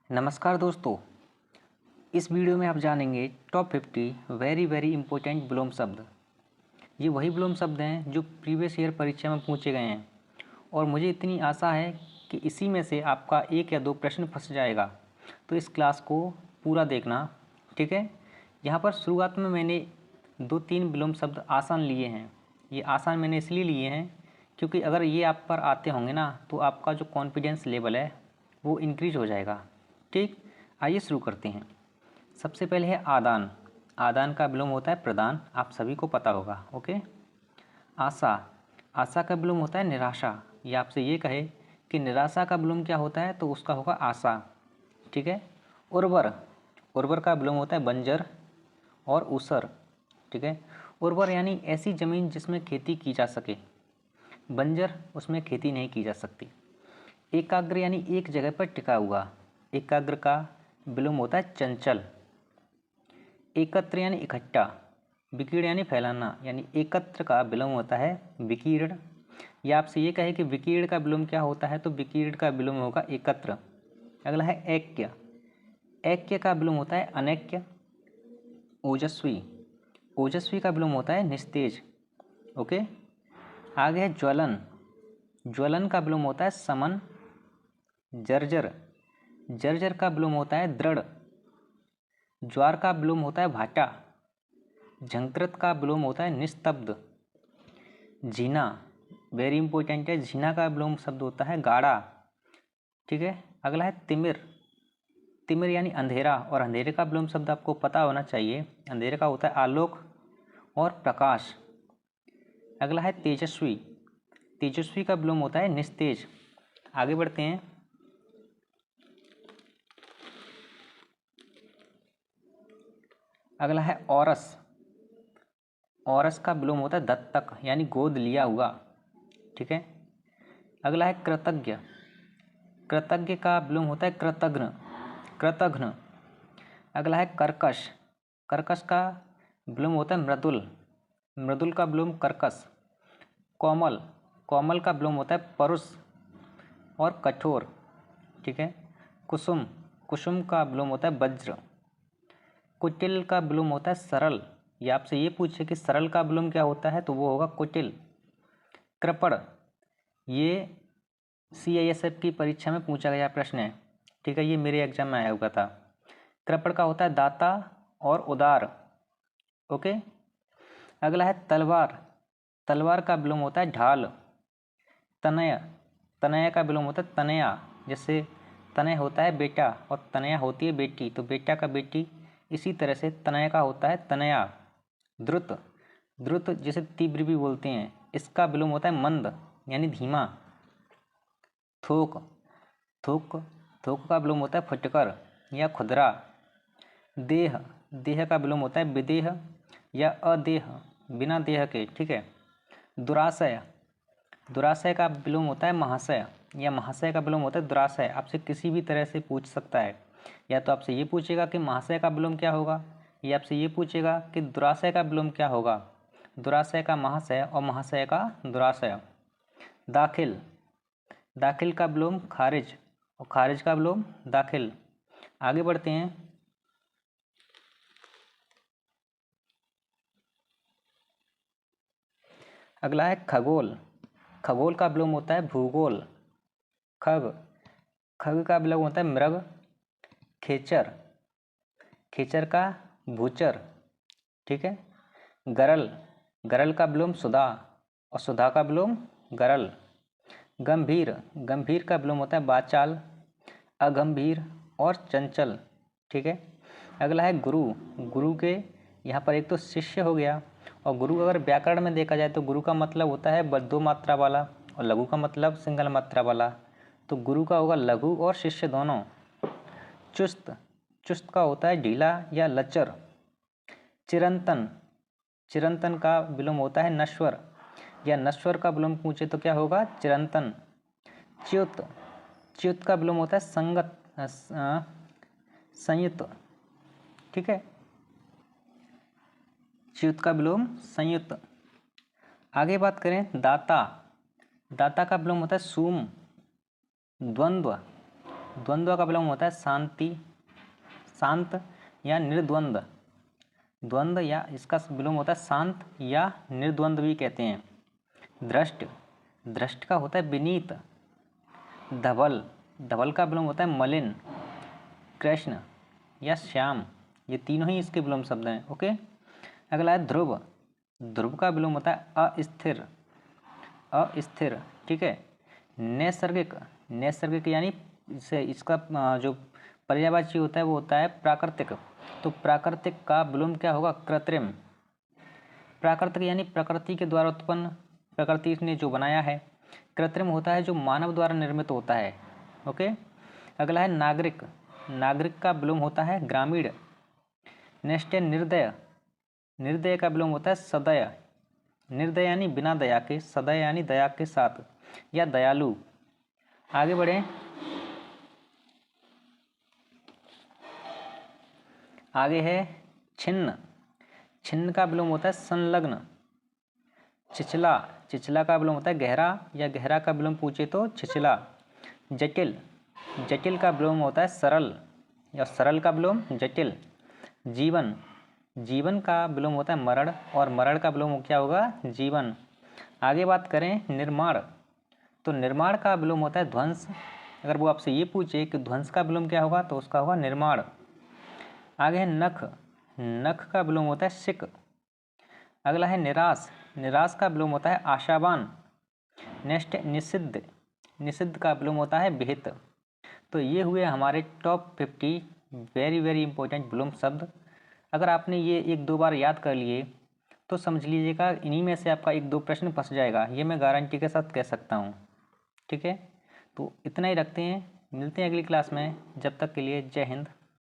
नमस्कार दोस्तों, इस वीडियो में आप जानेंगे टॉप 50 वेरी इंपॉर्टेंट विलोम शब्द। ये वही विलोम शब्द हैं जो प्रीवियस ईयर परीक्षा में पूछे गए हैं और मुझे इतनी आशा है कि इसी में से आपका एक या दो प्रश्न फंस जाएगा। तो इस क्लास को पूरा देखना, ठीक है। यहाँ पर शुरुआत में मैंने 2-3 विलोम शब्द आसान लिए हैं। ये आसान मैंने इसलिए लिए हैं क्योंकि अगर ये आप पर आते होंगे ना तो आपका जो कॉन्फिडेंस लेवल है वो इंक्रीज हो जाएगा। ठीक, आइए शुरू करते हैं। सबसे पहले है आदान। आदान का विलोम होता है प्रदान, आप सभी को पता होगा। ओके। आशा। आशा का विलोम होता है निराशा। ये आपसे ये कहे कि निराशा का विलोम क्या होता है तो उसका होगा आशा। ठीक है। उर्वर। उर्वर का विलोम होता है बंजर और ऊसर। ठीक है। उर्वर यानी ऐसी ज़मीन जिसमें खेती की जा सके, बंजर उसमें खेती नहीं की जा सकती। एकाग्र यानी एक जगह पर टिका हुआ, एकाग्र का विलोम होता है चंचल। एकत्र यानी इकट्ठा, विकीर्ण यानी फैलाना, यानी एकत्र का विलोम होता है विकीर्ण। या आपसे ये कहे कि विकीर्ण का विलोम क्या होता है तो विकीर्ण का विलोम होगा एकत्र। अगला है ऐक्य। ऐक्य का विलोम होता है अनैक्य। ओजस्वी। ओजस्वी का विलोम होता है निस्तेज। ओके। आगे है ज्वलन। ज्वलन का विलोम होता है समन। जर्जर। जर्जर का विलोम होता है दृढ़। ज्वार का विलोम होता है भाटा। झंकृत का विलोम होता है निस्तब्ध। झीना, वेरी इंपॉर्टेंट है, झीना का विलोम शब्द होता है गाढ़ा। ठीक है। अगला है तिमिर। तिमिर यानी अंधेरा, और अंधेरे का विलोम शब्द आपको पता होना चाहिए। अंधेरे का होता है आलोक और प्रकाश। अगला है तेजस्वी। तेजस्वी का विलोम होता है निस्तेज। आगे बढ़ते हैं। अगला है औरस। औरस का विलोम होता है दत्तक यानी गोद लिया हुआ। ठीक है। अगला है कृतज्ञ। कृतज्ञ का विलोम होता है कृतघ्न। कृतघ्न। अगला है कर्कश। कर्कश का विलोम होता है मृदुल। मृदुल का विलोम कर्कश। कोमल। कोमल का विलोम होता है परुष और कठोर। ठीक है। कुसुम। कुसुम का विलोम होता है वज्र। कुटिल का विलोम होता है सरल। ये आपसे ये पूछे कि सरल का विलोम क्या होता है तो वो होगा कुटिल। कृपण, ये CISF की परीक्षा में पूछा गया प्रश्न है। ठीक है, ये मेरे एग्जाम में आया हुआ था। कृपण का होता है दाता और उदार। ओके। अगला है तलवार। तलवार का विलोम होता है ढाल। तनय। तनय का विलोम होता है तनया। जैसे तनय होता है बेटा और तनया होती है बेटी, तो बेटा का बेटी, इसी तरह से तनय का होता है तनया। द्रुत। द्रुत जिसे तीव्र भी बोलते हैं, इसका विलोम होता है मंद यानी धीमा। थोक। थोक। थोक का विलोम होता है फुटकर या खुदरा। देह। देह का विलोम होता है विदेह या अदेह, बिना देह के। ठीक है। दुराशय। दुराशय का विलोम होता है महाशय, या महाशय का विलोम होता है दुराशय। आपसे किसी भी तरह से पूछ सकता है, या तो आपसे ये पूछेगा कि महाशय का विलोम क्या होगा, या आपसे ये पूछेगा कि दुराशय का विलोम क्या होगा। दुराशय का महाशय और महाशय का दुराशय। दाखिल। दाखिल का विलोम खारिज और खारिज का विलोम दाखिल। आगे बढ़ते हैं। अगला है खगोल। खगोल का विलोम होता है भूगोल। खग। खग का विलोम होता है मृग। खेचर। खेचर का भूचर। ठीक है। गरल। गरल का विलोम सुधा और सुधा का विलोम गरल। गंभीर। गंभीर का विलोम होता है वाचाल, अगंभीर और चंचल। ठीक है। अगला है गुरु। गुरु के यहाँ पर एक तो शिष्य हो गया, और गुरु अगर व्याकरण में देखा जाए तो गुरु का मतलब होता है 2 मात्रा वाला और लघु का मतलब सिंगल मात्रा वाला। तो गुरु का होगा लघु और शिष्य दोनों। चुस्त। चुस्त का होता है ढीला या लचर। चिरंतन। चिरंतन का विलोम होता है नश्वर, या नश्वर का विलोम पूछे तो क्या होगा चिरंतन। च्युत। च्युत का विलोम होता है संगत, संयुक्त। ठीक है। च्युत का विलोम संयुक्त। आगे बात करें दाता। दाता का विलोम होता है सूम, द्वंद्व। द्वंद्व का विलोम होता है शांति, शांत या निर्द्वंद। द्वंद्व या इसका विलोम होता है शांत या निर्द्वंद भी कहते हैं। दृष्ट, दृष्ट का होता है विनीत। धवल, धवल का विलोम होता है मलिन। कृष्ण या श्याम, ये तीनों ही इसके विलोम शब्द हैं। ओके, अगला है ध्रुव। ध्रुव का विलोम होता है अस्थिर, अस्थिर। ठीक है। नैसर्गिक, नैसर्गिक यानी इसे इसका जो पर्यायवाची होता है वो होता है प्राकृतिक। तो प्राकृतिक का विलोम क्या होगा? कृत्रिम। प्राकृतिक यानी प्रकृति के द्वारा उत्पन्न, प्रकृति ने जो बनाया है। कृत्रिम होता है जो मानव द्वारा निर्मित होता है। ओके, अगला है नागरिक। नागरिक का विलोम होता है ग्रामीण। नेक्स्ट है निर्दय। निर्दय का विलोम होता है सदय। निर्दय यानी बिना दया के, सदय यानी दया के साथ या दयालु। आगे बढ़े, आगे है छिन्न। छिन्न का विलोम होता है संलग्न। छिछला, छिछला का विलोम होता है गहरा या गहरा का विलोम पूछे तो छिछला। जटिल, जटिल का विलोम होता है सरल या सरल का विलोम जटिल। जीवन, जीवन का विलोम होता है मरण और मरण का विलोम क्या होगा? जीवन। आगे बात करें निर्माण, तो निर्माण का विलोम होता है ध्वंस। अगर वो आपसे ये पूछे कि ध्वंस का विलोम क्या होगा तो उसका होगा निर्माण। आगे है नख। नख का विलोम होता है सिक। अगला है निराश। निराश का विलोम होता है आशावान। नेक्स्ट निषिद्ध। निषिद्ध का विलोम होता है विहित। तो ये हुए हमारे टॉप 50 वेरी वेरी इंपॉर्टेंट विलोम शब्द। अगर आपने ये एक दो बार याद कर लिए तो समझ लीजिएगा इन्हीं में से आपका एक दो प्रश्न फंस जाएगा, ये मैं गारंटी के साथ कह सकता हूँ। ठीक है, तो इतना ही रखते हैं, मिलते हैं अगली क्लास में। जब तक के लिए जय हिंद।